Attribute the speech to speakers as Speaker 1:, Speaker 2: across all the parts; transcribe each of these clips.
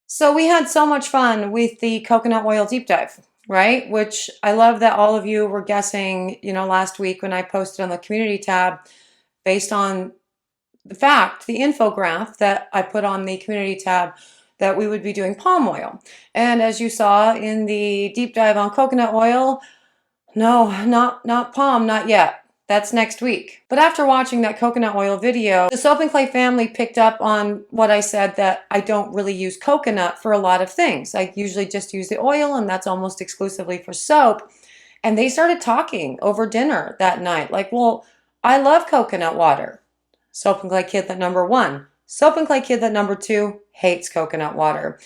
Speaker 1: So we had so much fun with the coconut oil deep dive, right? Which I love that all of you were guessing, last week when I posted on the community tab based on the fact, the infograph that I put on the community tab that we would be doing palm oil. And as you saw in the deep dive on coconut oil, no, not palm, not yet. That's next week. But after watching that coconut oil video, the Soap and Clay family picked up on what I said, that I don't really use coconut for a lot of things. I usually just use the oil, and that's almost exclusively for soap. And they started talking over dinner that night. Like, well, I love coconut water. Soap and Clay Kidlet number 1. Soap and Clay Kidlet number 2 hates coconut water.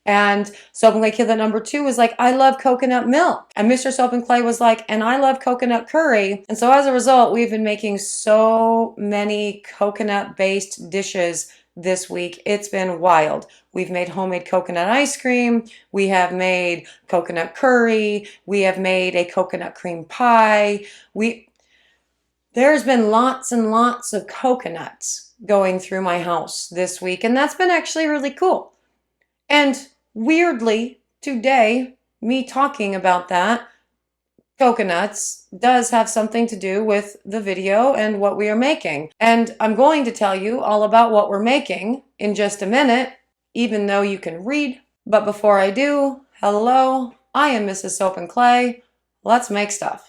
Speaker 1: And Soap and Clay Kidlet number 2 was like, I love coconut milk. And Mr. Soap and Clay was like, and I love coconut curry. And so as a result, we've been making so many coconut-based dishes this week. It's been wild. We've made homemade coconut ice cream. We have made coconut curry. We have made a coconut cream pie. There's been lots and lots of coconuts going through my house this week, and that's been actually really cool. And weirdly, today, me talking about that, coconuts, does have something to do with the video and what we are making. And I'm going to tell you all about what we're making in just a minute, even though you can read. But before I do, hello, I am Mrs. Soap and Clay. Let's make stuff.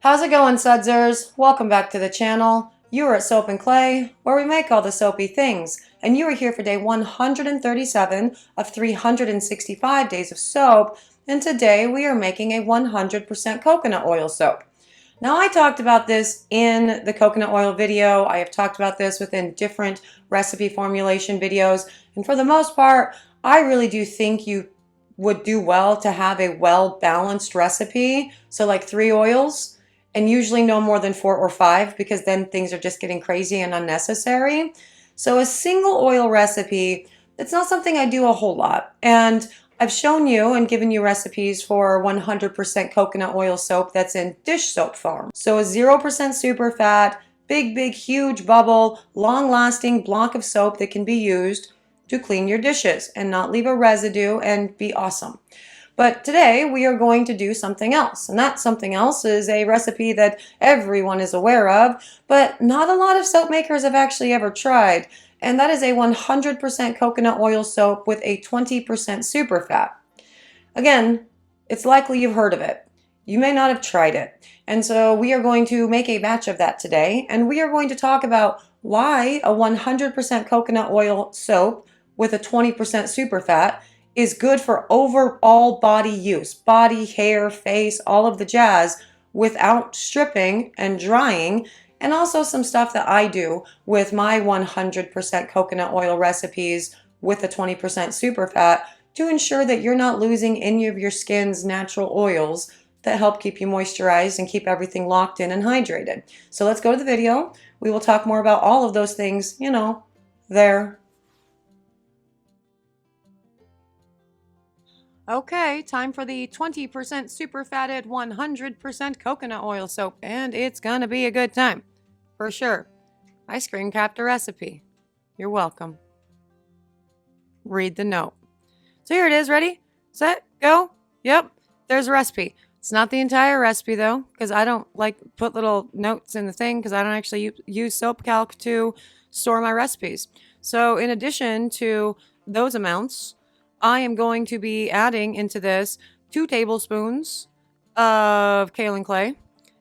Speaker 1: How's it going, Sudsers? Welcome back to the channel. You are at Soap and Clay, where we make all the soapy things, and you are here for day 137 of 365 days of soap, and today we are making a 100% coconut oil soap. Now, I talked about this in the coconut oil video. I have talked about this within different recipe formulation videos, and for the most part, I really do think you would do well to have a well-balanced recipe, so like 3 oils, and usually no more than 4 or 5, because then things are just getting crazy and unnecessary. So a single oil recipe, it's not something I do a whole lot. And I've shown you and given you recipes for 100% coconut oil soap that's in dish soap form. So a 0% SuperFat, big, huge bubble, long-lasting block of soap that can be used to clean your dishes and not leave a residue and be awesome. But today we are going to do something else, and that something else is a recipe that everyone is aware of, but not a lot of soap makers have actually ever tried, and that is a 100% coconut oil soap with a 20% SuperFat. Again, it's likely you've heard of it. You may not have tried it, and so we are going to make a batch of that today, and we are going to talk about why a 100% coconut oil soap with a 20% SuperFat is good for overall body use, body, hair, face, all of the jazz, without stripping and drying, and also some stuff that I do with my 100% coconut oil recipes with a 20% SuperFat to ensure that you're not losing any of your skin's natural oils that help keep you moisturized and keep everything locked in and hydrated. So let's go to the video. We will talk more about all of those things, there. Okay, time for the 20% super fatted 100% coconut oil soap, and it's gonna be a good time. For sure. I screen capped a recipe. You're welcome. Read the note. So here it is, ready, set, go. Yep, there's a recipe. It's not the entire recipe though, because I don't like put little notes in the thing because I don't actually use soap calc to store my recipes. So in addition to those amounts, I am going to be adding into this 2 tablespoons of kaolin clay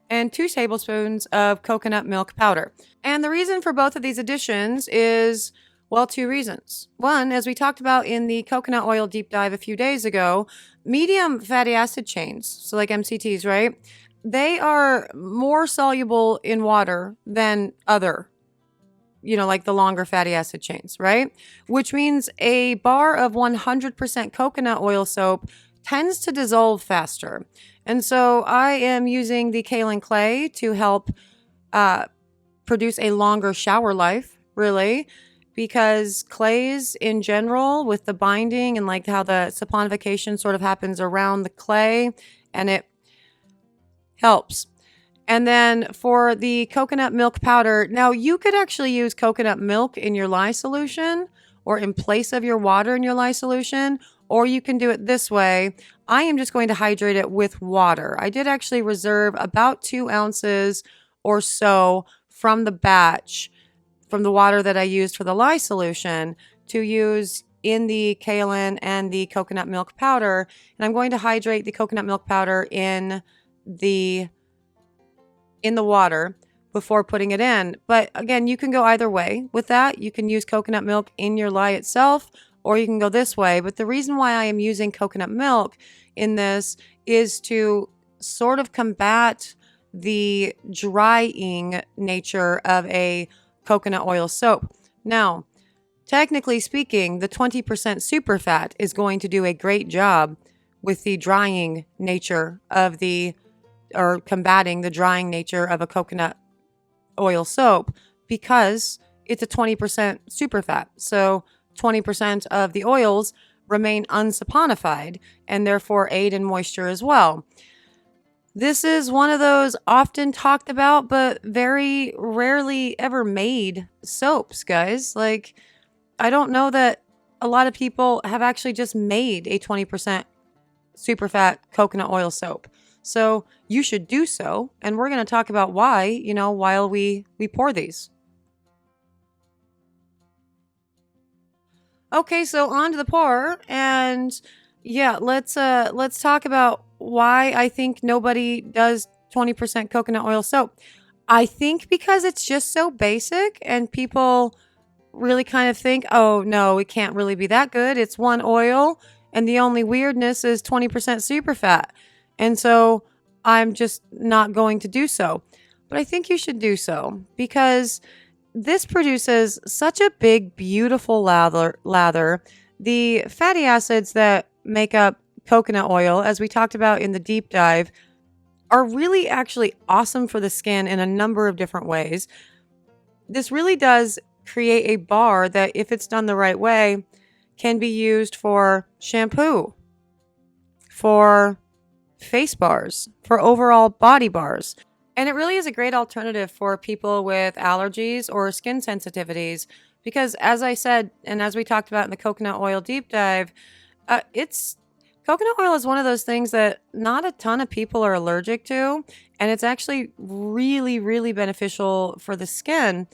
Speaker 1: and 2 tablespoons of coconut milk powder. And the reason for both of these additions is, well, 2 reasons. One, as we talked about in the coconut oil deep dive a few days ago, medium fatty acid chains, so like MCTs, right? They are more soluble in water than other, like the longer fatty acid chains, right? Which means a bar of 100% coconut oil soap tends to dissolve faster. And so I am using the kaolin clay to help produce a longer shower life, really, because clays in general, with the binding and like how the saponification sort of happens around the clay, and it helps. And then for the coconut milk powder, now you could actually use coconut milk in your lye solution or in place of your water in your lye solution, or you can do it this way. I am just going to hydrate it with water. I did actually reserve about 2 ounces or so from the batch, from the water that I used for the lye solution, to use in the kaolin and the coconut milk powder. And I'm going to hydrate the coconut milk powder in the water before putting it in. But again, you can go either way with that. You can use coconut milk in your lye itself, or you can go this way. But the reason why I am using coconut milk in this is to sort of combat the drying nature of a coconut oil soap. Now, technically speaking, the 20% SuperFat is going to do a great job with the drying nature of or combating the drying nature of a coconut oil soap, because it's a 20% SuperFat. So 20% of the oils remain unsaponified and therefore aid in moisture as well. This is one of those often talked about but very rarely ever made soaps, guys. Like, I don't know that a lot of people have actually just made a 20% SuperFat coconut oil soap. So you should do so, and we're going to talk about why, while we pour these. Okay, so on to the pour, and yeah, let's talk about why I think nobody does 20% coconut oil soap. I think because it's just so basic, and people really kind of think, oh no, it can't really be that good. It's one oil, and the only weirdness is 20% SuperFat. And so I'm just not going to do so. But I think you should do so, because this produces such a big, beautiful lather. The fatty acids that make up coconut oil, as we talked about in the deep dive, are really actually awesome for the skin in a number of different ways. This really does create a bar that, if it's done the right way, can be used for shampoo, for face bars, for overall body bars. And it really is a great alternative for people with allergies or skin sensitivities, because as I said, and as we talked about in the coconut oil deep dive, coconut oil is one of those things that not a ton of people are allergic to, and it's actually really, really beneficial for the skin.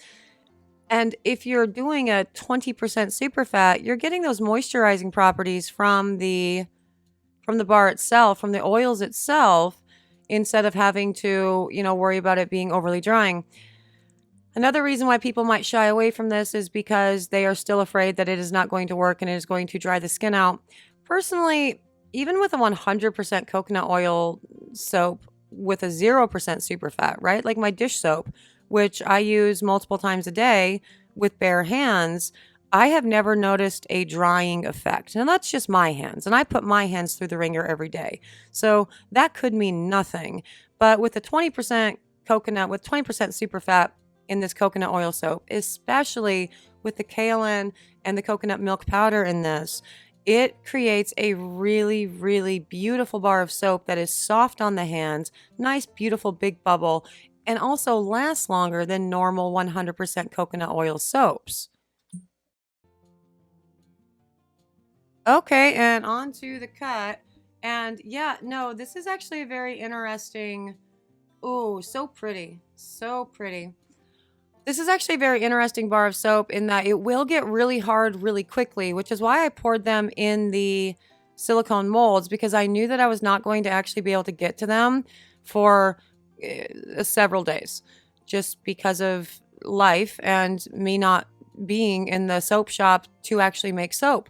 Speaker 1: And if you're doing a 20% SuperFat, you're getting those moisturizing properties from the bar itself, from the oils itself, instead of having to, worry about it being overly drying. Another reason why people might shy away from this is because they are still afraid that it is not going to work and it is going to dry the skin out. Personally, even with a 100% coconut oil soap with a 0% SuperFat, right? Like my dish soap, which I use multiple times a day with bare hands, I have never noticed a drying effect. And that's just my hands. And I put my hands through the ringer every day. So that could mean nothing. But with the 20% coconut, with 20% SuperFat in this coconut oil soap, especially with the kaolin and the coconut milk powder in this, it creates a really, really beautiful bar of soap that is soft on the hands, nice, beautiful, big bubble, and also lasts longer than normal 100% coconut oil soaps. Okay, and on to the cut. And yeah, no, this is actually a very interesting. Oh, so pretty. So pretty. This is actually a very interesting bar of soap in that it will get really hard really quickly, which is why I poured them in the silicone molds, because I knew that I was not going to actually be able to get to them for several days just because of life and me not being in the soap shop to actually make soap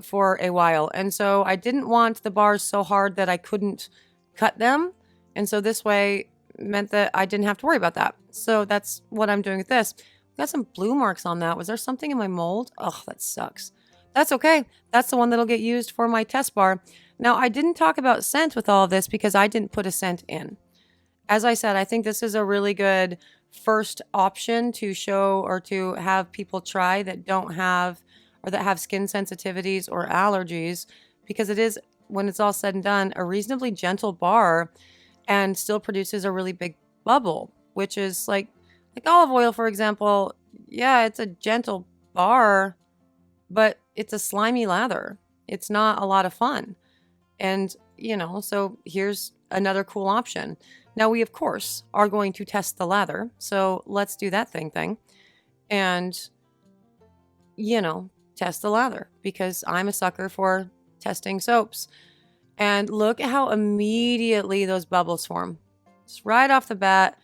Speaker 1: for a while. And so I didn't want the bars so hard that I couldn't cut them. And so this way meant that I didn't have to worry about that. So that's what I'm doing with this. Got some blue marks on that. Was there something in my mold? Oh, that sucks. That's okay. That's the one that'll get used for my test bar. Now, I didn't talk about scent with all of this because I didn't put a scent in. As I said, I think this is a really good first option to show or to have people try that don't have or that have skin sensitivities or allergies, because it is, when it's all said and done, a reasonably gentle bar and still produces a really big bubble, which is like olive oil, for example. Yeah, it's a gentle bar, but it's a slimy lather. It's not a lot of fun. And, so here's another cool option. Now, we, of course, are going to test the lather. So let's do that thing. And, test the lather, because I'm a sucker for testing soaps. And look at how immediately those bubbles form. It's right off the bat,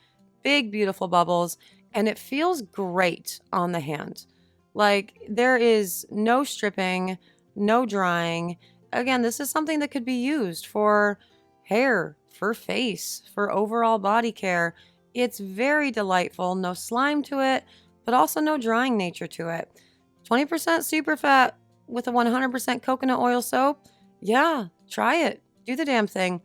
Speaker 1: big, beautiful bubbles. And it feels great on the hand. Like, there is no stripping, no drying. Again, this is something that could be used for hair, for face, for overall body care. It's very delightful. No slime to it, but also no drying nature to it. 20% SuperFat with a 100% coconut oil soap. Yeah, try it. Do the damn thing.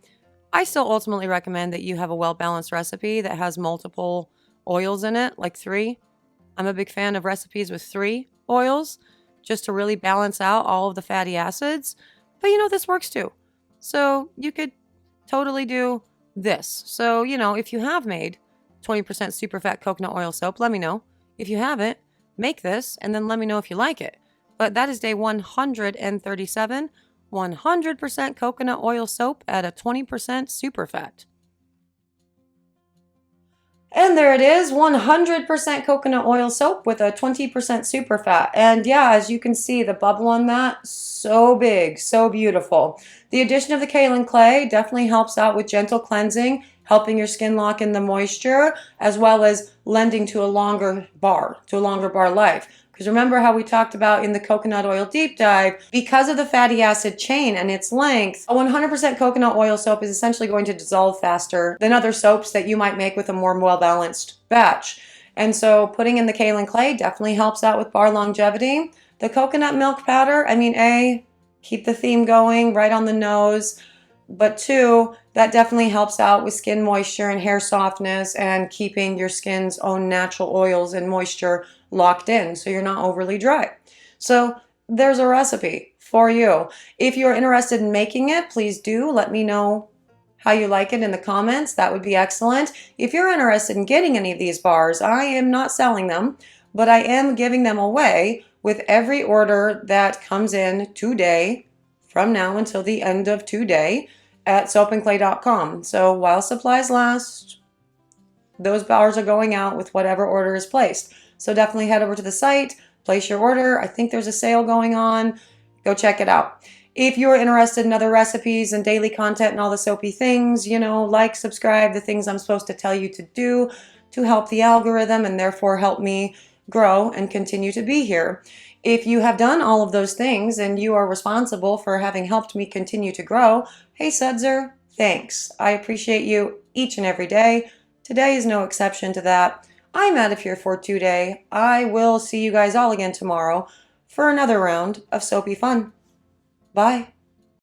Speaker 1: I still ultimately recommend that you have a well-balanced recipe that has multiple oils in it, like 3. I'm a big fan of recipes with 3 oils, just to really balance out all of the fatty acids. But this works too. So you could totally do this. So, if you have made 20% SuperFat coconut oil soap, let me know. If you haven't, make this and then let me know if you like it. But that is day 137, 100% coconut oil soap at a 20% SuperFat. And there it is, 100% coconut oil soap with a 20% SuperFat. And yeah, as you can see, the bubble on that, so big, so beautiful. The addition of the kaolin clay definitely helps out with gentle cleansing, helping your skin lock in the moisture, as well as lending to a longer bar life. Because remember how we talked about in the coconut oil deep dive, because of the fatty acid chain and its length, a 100% coconut oil soap is essentially going to dissolve faster than other soaps that you might make with a more well-balanced batch. And so putting in the kaolin clay definitely helps out with bar longevity. The coconut milk powder, A, keep the theme going right on the nose. But 2, that definitely helps out with skin moisture and hair softness and keeping your skin's own natural oils and moisture locked in so you're not overly dry. So there's a recipe for you. If you're interested in making it, please do let me know how you like it in the comments. That would be excellent. If you're interested in getting any of these bars, I am not selling them, but I am giving them away with every order that comes in today, from now until the end of today, at soapandclay.com. So while supplies last, those bars are going out with whatever order is placed. So definitely head over to the site, place your order. I think there's a sale going on. Go check it out. If you're interested in other recipes and daily content and all the soapy things, like, subscribe, the things I'm supposed to tell you to do to help the algorithm and therefore help me grow and continue to be here. If you have done all of those things and you are responsible for having helped me continue to grow, hey Sudzer, thanks. I appreciate you each and every day. Today is no exception to that. I'm out of here for today. I will see you guys all again tomorrow for another round of soapy fun. Bye.